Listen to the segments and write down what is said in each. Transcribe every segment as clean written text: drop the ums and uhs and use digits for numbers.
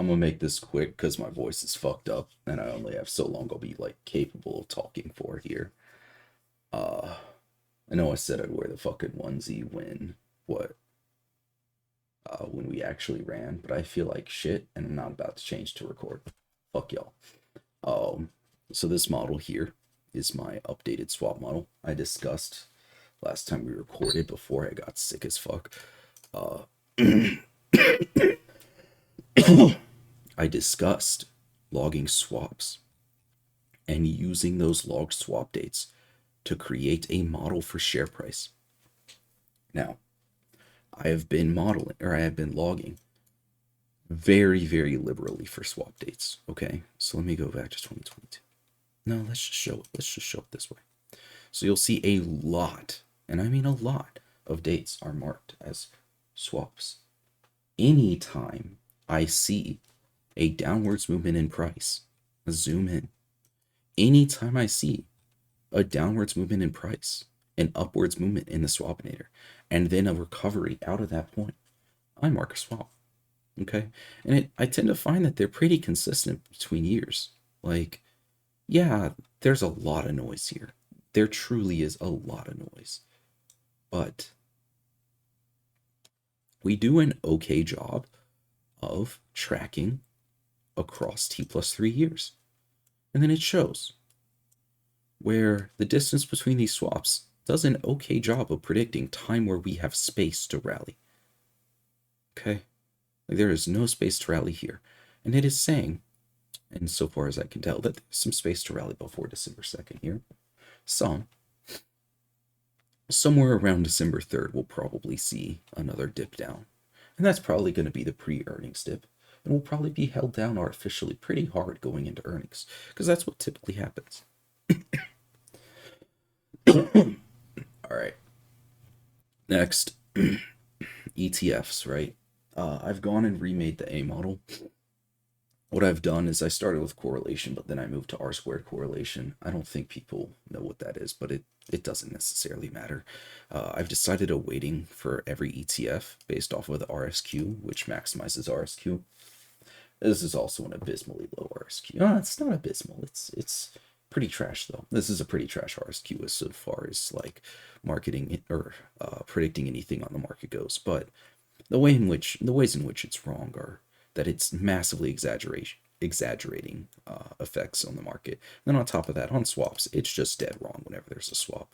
I'm gonna make this quick because my voice is fucked up and I only have so long I'll be like capable of talking for here. Uh, I know I said I'd wear the fucking onesie what when we actually ran, but I feel like shit and I'm not about to change to record. Fuck y'all. Um, so this model here is my updated swap model I discussed last time we recorded before I got sick as fuck. Uh, I discussed logging swaps and using those logged swap dates to create a model for share price. Now, I have been modeling or I have been logging very, very liberally for swap dates. Okay, so let me go back to 2022. No, let's just show it this way. So you'll see a lot, and I mean a lot, of dates are marked as swaps. Anytime I see a downwards movement in price, zoom in. Anytime I see a downwards movement in price, an upwards movement in the swapinator, and then a recovery out of that point, I mark a swap. Okay. I tend to find that they're pretty consistent between years. Like, yeah, there's a lot of noise here. There truly is a lot of noise. But we do an okay job of tracking across T plus 3 years. And then it shows where the distance between these swaps does an okay job of predicting time where we have space to rally. Okay? Like there is no space to rally here. And it is saying, and so far as I can tell, that there's some space to rally before December 2nd here. Somewhere around December 3rd, we'll probably see another dip down. And that's probably going to be the pre-earnings dip. And we'll probably be held down artificially pretty hard going into earnings, because that's what typically happens. All right. Next, ETFs, right? I've gone and remade the A model. What I've done is I started with correlation, but then I moved to R squared correlation. I don't think people know what that is, but it doesn't necessarily matter. I've decided a weighting for every ETF based off of the RSQ, which maximizes RSQ. This is also an abysmally low RSQ. No, it's not abysmal. It's pretty trash though. This is a pretty trash RSQ as so far as like marketing or predicting anything on the market goes. But the ways in which it's wrong are that it's massively exaggerating effects on the market. And then on top of that, on swaps, it's just dead wrong whenever there's a swap.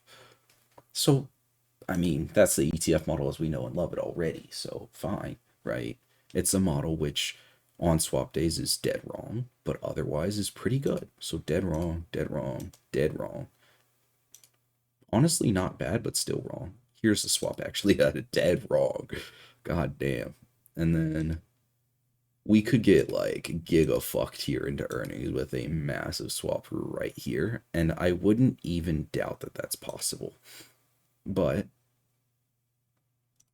So, I mean, that's the ETF model as we know and love it already. So fine, right? It's a model which on swap days is dead wrong, but otherwise is pretty good. So dead wrong, dead wrong, dead wrong. Honestly, not bad, but still wrong. Here's the swap actually had a dead wrong. God damn. And then we could get like giga fucked here into earnings with a massive swap right here. And I wouldn't even doubt that that's possible. But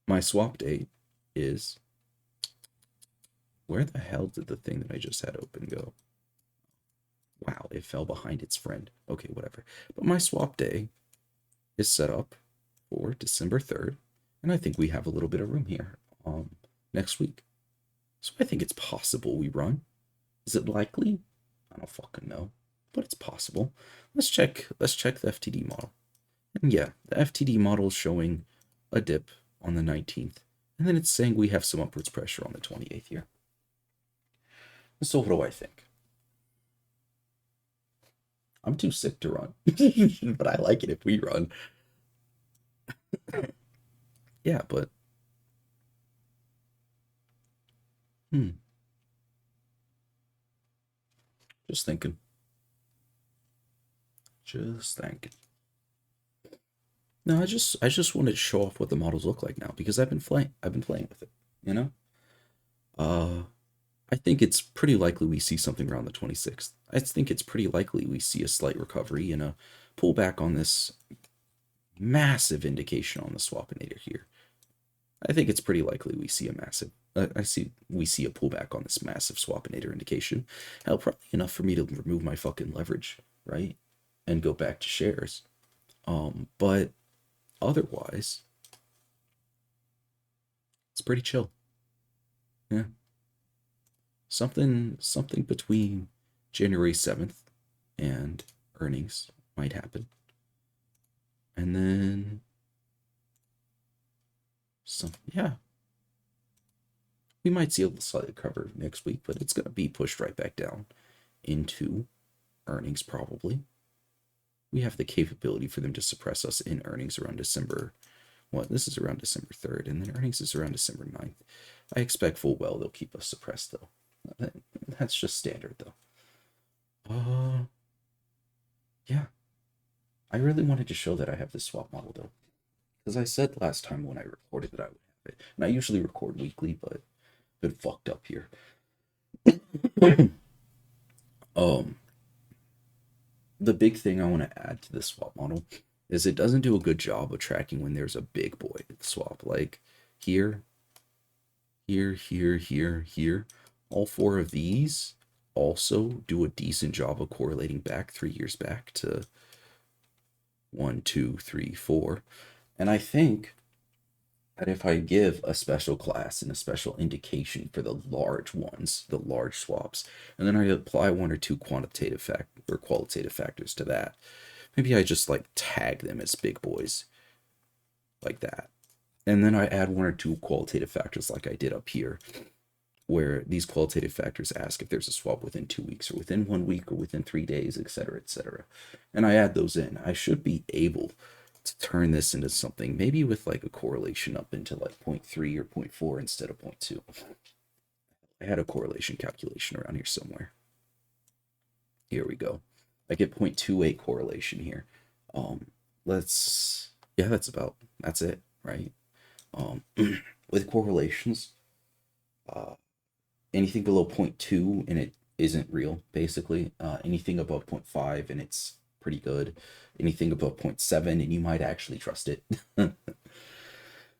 my swap date is, where the hell did the thing that I just had open go? Wow, it fell behind its friend. Okay, whatever. But my swap day is set up for December 3rd. And I think we have a little bit of room here next week. So I think it's possible we run. Is it likely? I don't fucking know, but it's possible. Let's check the FTD model. And yeah, the FTD model is showing a dip on the 19th, and then it's saying we have some upwards pressure on the 28th here. So what do I think? I'm too sick to run, but I like it if we run. Yeah, but hmm, just thinking, just thinking. No, I just wanted to show off what the models look like now because I've been playing with it, you know. Uh, I think it's pretty likely we see something around the 26th. I think it's pretty likely we see a slight recovery and a pullback on this massive indication on the swapinator here. I think it's pretty likely we see a massive. We see a pullback on this massive swapinator indication. Hell, probably enough for me to remove my fucking leverage, right, and go back to shares. But otherwise, it's pretty chill. Yeah. something between January 7th and earnings might happen. And then yeah. We might see a slight recovery next week, but it's going to be pushed right back down into earnings probably. We have the capability for them to suppress us in earnings around December. Well, this is around December 3rd, and then earnings is around December 9th. I expect full well they'll keep us suppressed, though. That's just standard, though. Yeah. I really wanted to show that I have this swap model, though. Because I said last time when I recorded that I would have it. And I usually record weekly, but been fucked up here. The big thing I want to add to this swap model is it doesn't do a good job of tracking when there's a big boy swap. Like here, here. All four of these also do a decent job of correlating back 3 years back to 1, 2, 3, 4. And I think that if I give a special class and a special indication for the large ones, the large swaps, and then I apply 1 or 2 qualitative factors to that, maybe I just like tag them as big boys like that. And then I add 1 or 2 qualitative factors like I did up here, where these qualitative factors ask if there's a swap within 2 weeks or within 1 week or within 3 days, etc., etc. And I add those in. I should be able to turn this into something maybe with like a correlation up into like 0.3 or 0.4 instead of 0.2. I had a correlation calculation around here somewhere. Here we go. I get 0.28 correlation here. That's it, right? With correlations, anything below 0.2 and it isn't real, basically. Anything above 0.5 and it's pretty good. Anything above 0.7 and you might actually trust it.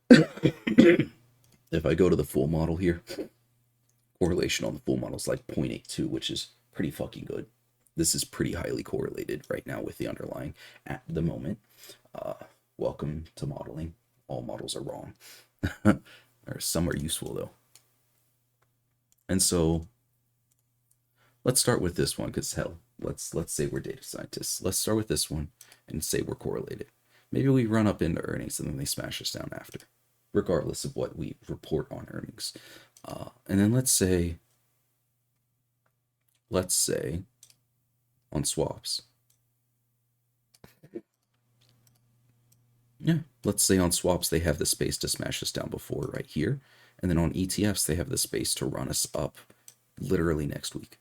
If I go to the full model here, correlation on the full model is like 0.82, which is pretty fucking good. This is pretty highly correlated right now with the underlying at the moment. Welcome to modeling. All models are wrong. Or some are useful though. And so let's start with this one, because hell, let's say we're data scientists. Let's start with this one and say we're correlated. Maybe we run up into earnings and then they smash us down after, regardless of what we report on earnings. And then let's say on swaps. Yeah, let's say on swaps they have the space to smash us down before right here. And then on ETFs they have the space to run us up literally next week.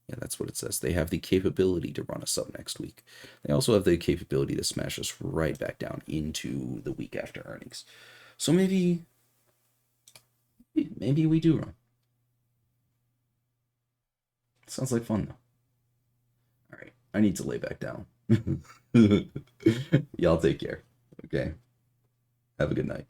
Yeah, that's what it says. They have the capability to run us up next week. They also have the capability to smash us right back down into the week after earnings. So maybe we do run. Sounds like fun though. All right, I need to lay back down. Y'all take care. Okay. Have a good night.